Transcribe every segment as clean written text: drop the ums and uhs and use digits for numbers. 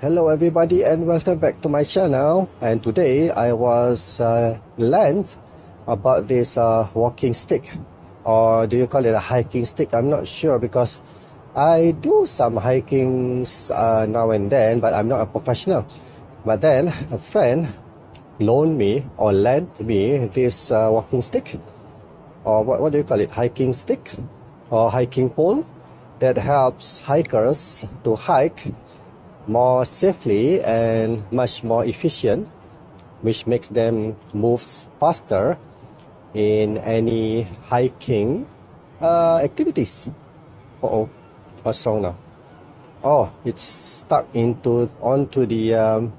Hello everybody and welcome back to my channel. And today I was learned about this walking stick, or do you call it a hiking stick? I'm not sure because I do some hiking now and then, but I'm not a professional. But then a friend loaned me or lent me this walking stick, or what do you call it, hiking stick or hiking pole, that helps hikers to hike more safely and much more efficient, which makes them move faster in any hiking activities. What's wrong now? Oh, it's stuck onto the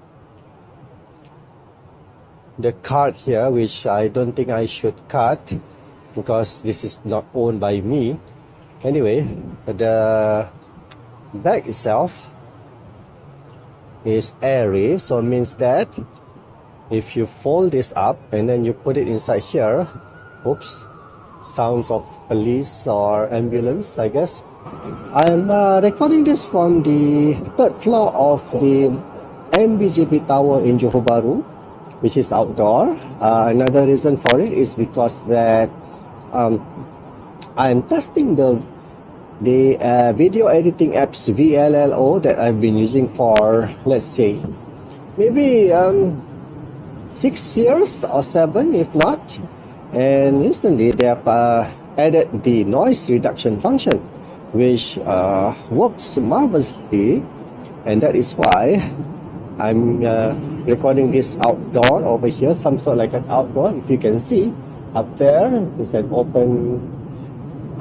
card here, which I don't think I should cut because this is not owned by me. Anyway, the bag itself is airy, so it means that if you fold this up and then you put it inside here, oops, sounds of police or ambulance, I guess. I'm recording this from the third floor of the MBJP Tower in Johor Bahru, which is outdoor. Another reason for it is because that I'm testing the video editing apps VLLO that I've been using for, let's say, maybe 6 years or 7 if not. And recently they have added the noise reduction function, which works marvelously, and that is why I'm recording this outdoor over here, some sort like an outdoor. If you can see up there, it's an open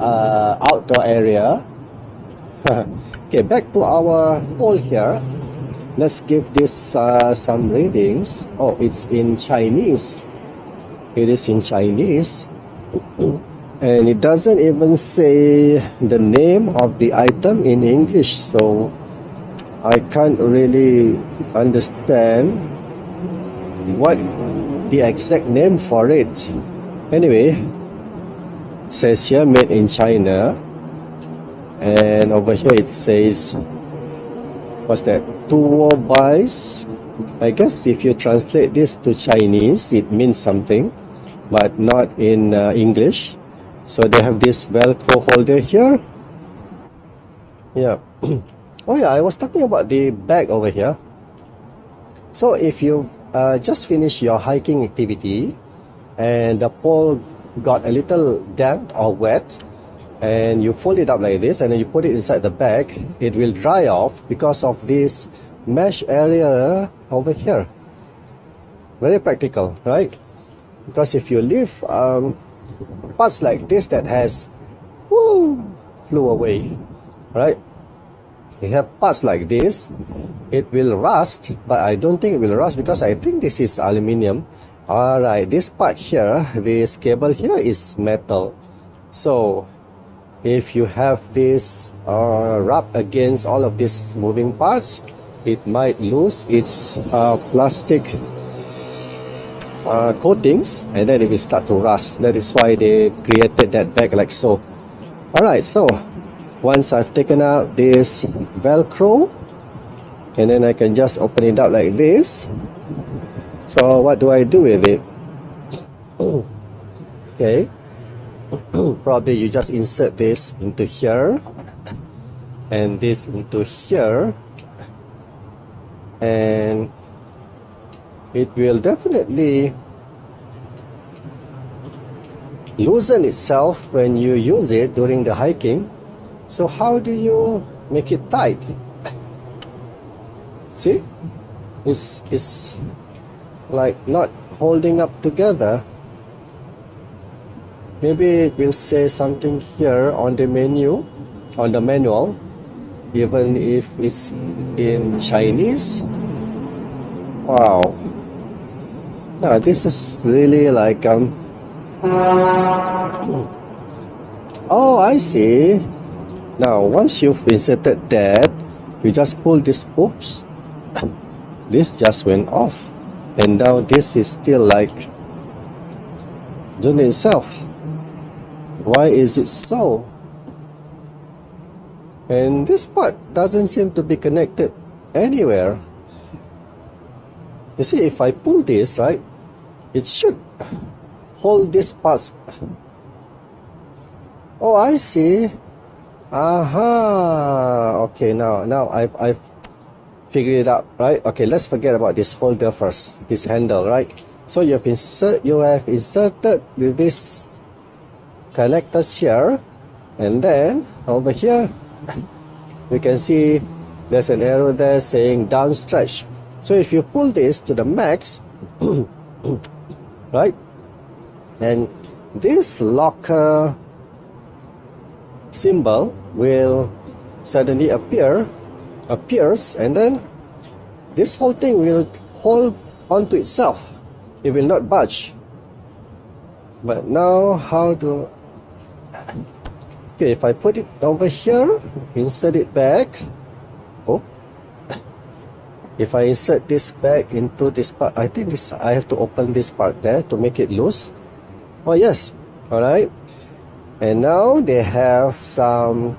outdoor area. Okay, back to our poll here. Let's give this some readings. Oh, it's in Chinese. It is in Chinese. And it doesn't even say the name of the item in English, so I can't really understand what the exact name for it. Anyway, it says here made in China, and over here it says, what's that, TUOBEIS. I guess if you translate this to Chinese it means something, but not in English. So they have this Velcro holder here. Yeah. Oh yeah, I was talking about the bag over here. So if you just finished your hiking activity and the pole got a little damp or wet, and you fold it up like this and then you put it inside the bag, it will dry off because of this mesh area over here. Very practical, right? Because if you leave parts like this that has flew away, right? You have parts like this, it will rust, but I don't think it will rust because I think this is aluminium. Alright, this part here, this cable here is metal. So if you have this wrapped against all of these moving parts, it might lose its plastic coatings, and then it will start to rust. That is why they created that bag like so. Alright, so once I've taken out this Velcro, and then I can just open it up like this. So what do I do with it? Okay, probably you just insert this into here and this into here, and it will definitely loosen itself when you use it during the hiking. So how do you make it tight? See, it's like not holding up together. Maybe it will say something here on the menu, on the manual, even if it's in Chinese. Wow. Now this is really like oh, I see. Now once you've inserted that, you just pull this. Oops, this just went off, and now this is still like doing itself. Why is it so? And this part doesn't seem to be connected anywhere. You see, if I pull this, right, it should hold this part. Oh, I see. Aha. Okay, now I've figured it out, right? Okay, let's forget about this holder first, this handle, right? So you have inserted with this connectors here, and then over here you can see there's an arrow there saying down stretch. So if you pull this to the max, right, and this locker symbol will suddenly appears, and then this whole thing will hold onto itself. It will not budge. But now how do... Okay, if I put it over here, insert it back. Oh, if I insert this back into this part, I think I have to open this part there to make it loose. Oh yes, alright. And now they have some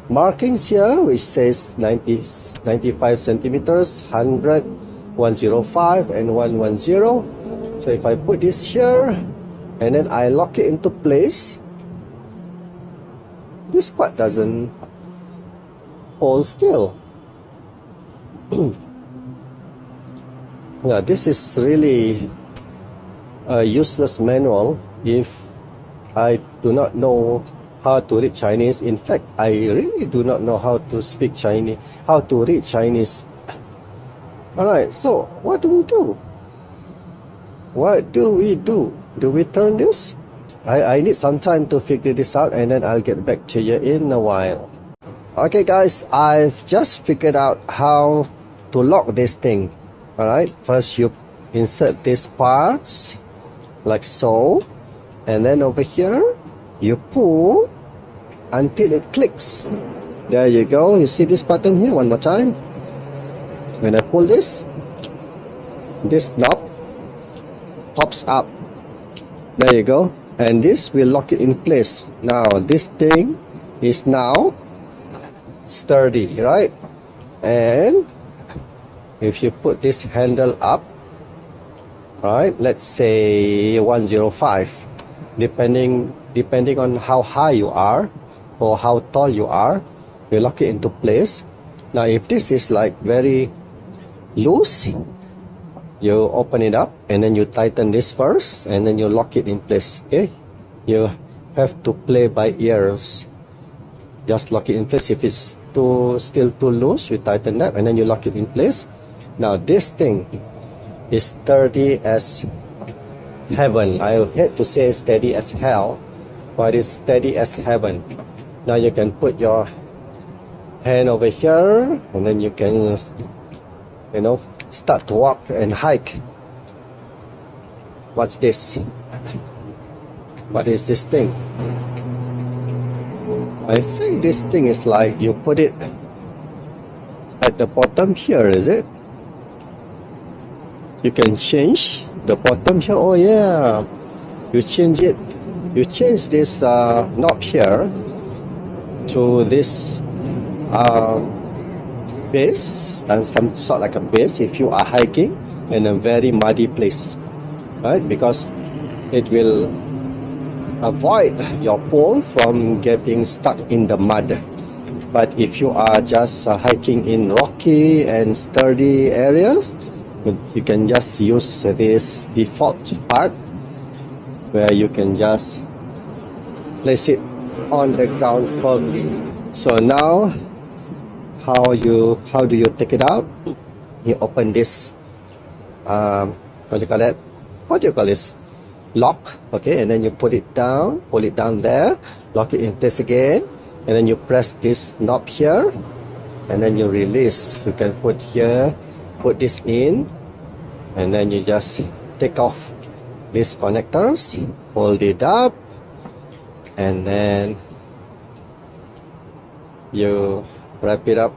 markings here which says 95 centimeters, 100, 105 and 110. So if I put this here and then I lock it into place, this part doesn't hold still. Yeah, this is really a useless manual if I do not know how to read Chinese. In fact, I really do not know how to speak Chinese, how to read Chinese. Alright, so what do we do? What do we do? Do we turn this? I need some time to figure this out, and then I'll get back to you in a while. Okay guys, I've just figured out how to lock this thing. Alright, first you insert these parts like so, and then over here you pull until it clicks. There you go. You see this button here? One more time. When I pull this knob pops up. There you go. And this will lock it in place. Now this thing is now sturdy, right? And if you put this handle up, right, let's say 105, depending on how high you are or how tall you are, you lock it into place. Now if this is like very loose, you open it up and then you tighten this first and then you lock it in place. Okay, you have to play by ears. Just lock it in place. If it's still too loose, you tighten that and then you lock it in place. Now this thing is sturdy as heaven. I hate to say steady as hell, but it's steady as heaven. Now you can put your hand over here and then you can, start to walk and hike. What's this? What is this thing? I think this thing is like you put it at the bottom here, is it? You can change the bottom here. Oh yeah, you change it. You change this knob here to this base, and some sort like a base if you are hiking in a very muddy place, right? Because it will avoid your pole from getting stuck in the mud. But if you are just hiking in rocky and sturdy areas, you can just use this default part where you can just place it on the ground firmly. So now how do you take it out? You open this what do you call this, lock, okay, and then you put it down, pull it down there, lock it in place again, and then you press this knob here and then you release. You can put here, put this in, and then you just take off these connectors, fold it up, and then you wrap it up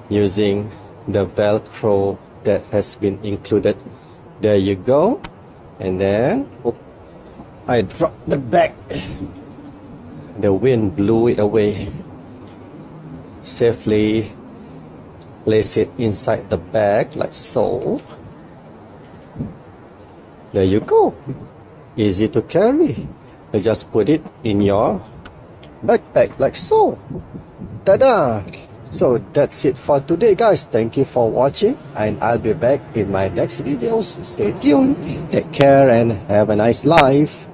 using the velcro that has been included. There you go. And then I dropped the bag. The wind blew it away. Safely place it inside the bag like so. There you go. Easy to carry. You just put it in your backpack like so. Ta-da! So that's it for today, guys. Thank you for watching, and I'll be back in my next videos. Stay tuned, take care, and have a nice life.